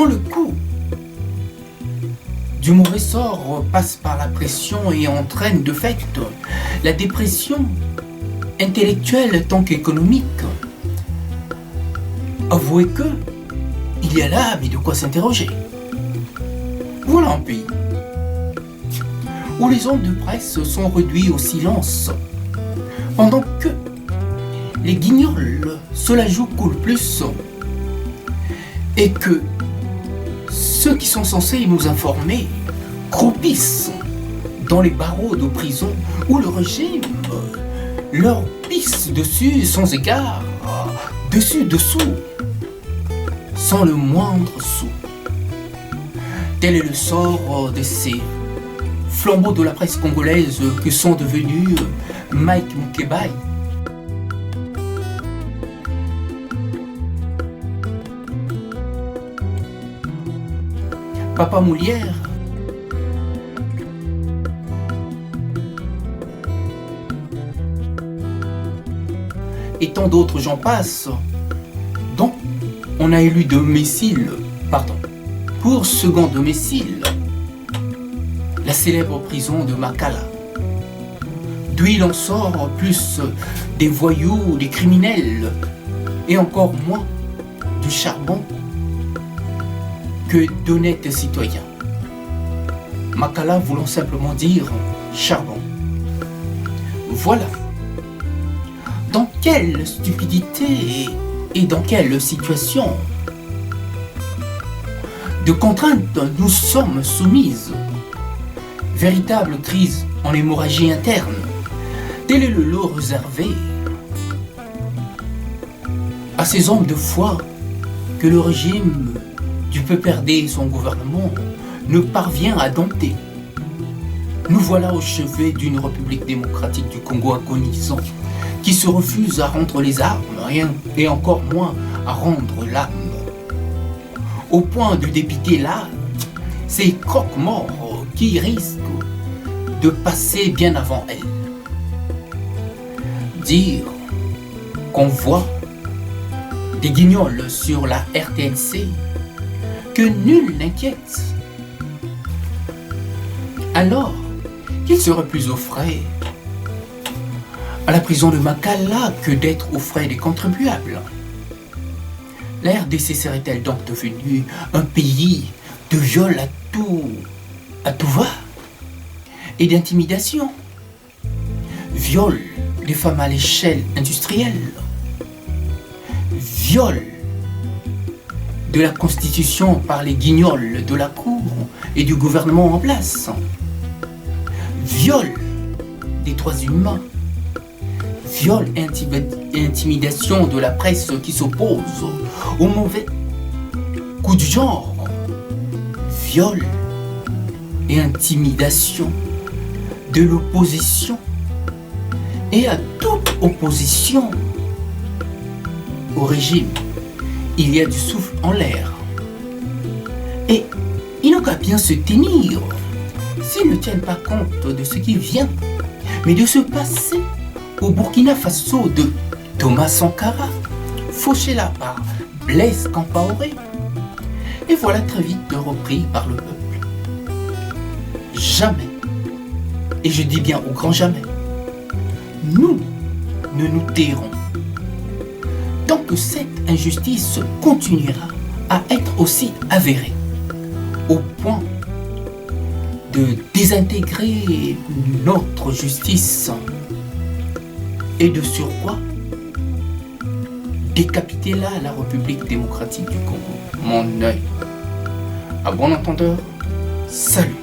quand le coup du mauvais sort passe par la pression et entraîne de fait la dépression intellectuelle tant qu'économique, avouez que il y a là mais de quoi s'interroger. Voilà un pays où les hommes de presse sont réduits au silence, pendant que les guignols se la jouent coule plus, et que ceux qui sont censés nous informer croupissent dans les barreaux de prison où le régime leur pisse dessus sans égard, dessus-dessous, sans le moindre sou. Tel est le sort de ces flambeaux de la presse congolaise que sont devenus Mike Mukebai, Papa Moulière, et tant d'autres j'en passe, dont on a élu pour second domicile, la célèbre prison de Makala, d'où il en sort plus des voyous, des criminels, et encore moins du charbon que d'honnêtes citoyens. Makala voulant simplement dire charbon. Voilà. Dans quelle stupidité et dans quelle situation de contraintes nous sommes soumises. Véritable crise en hémorragie interne. Tel est le lot réservé à ces hommes de foi que le régime du PPRD et son gouvernement ne parvient à dompter. Nous voilà au chevet d'une république démocratique du Congo agonisant qui se refuse à rendre les armes et encore moins à rendre l'âme, au point de dépiter là ces croque-morts qui risquent de passer bien avant elle. Dire qu'on voit des guignols sur la RTNC que nul n'inquiète, alors qu'il serait plus au frais à la prison de Makala que d'être aux frais des contribuables. La RDC serait-elle donc devenue un pays de viol à tout va et d'intimidation? Viol des femmes à l'échelle industrielle, viol de la Constitution par les guignols de la Cour et du gouvernement en place, viol des droits humains, viol et intimidation de la presse qui s'oppose au mauvais coup du genre, viol et intimidation de l'opposition et à toute opposition au régime. Il y a du souffle en l'air. Et ils n'ont qu'à bien se tenir s'ils ne tiennent pas compte de ce qui vient, mais de se passer au Burkina Faso de Thomas Sankara, fauché là par Blaise Compaoré, et voilà très vite repris par le peuple. Jamais, et je dis bien au grand jamais, nous ne nous tairons tant que cette injustice continuera à être aussi avérée, au point de désintégrer notre justice et de surcroît décapiter là la République démocratique du Congo. Mon œil. À bon entendeur, salut.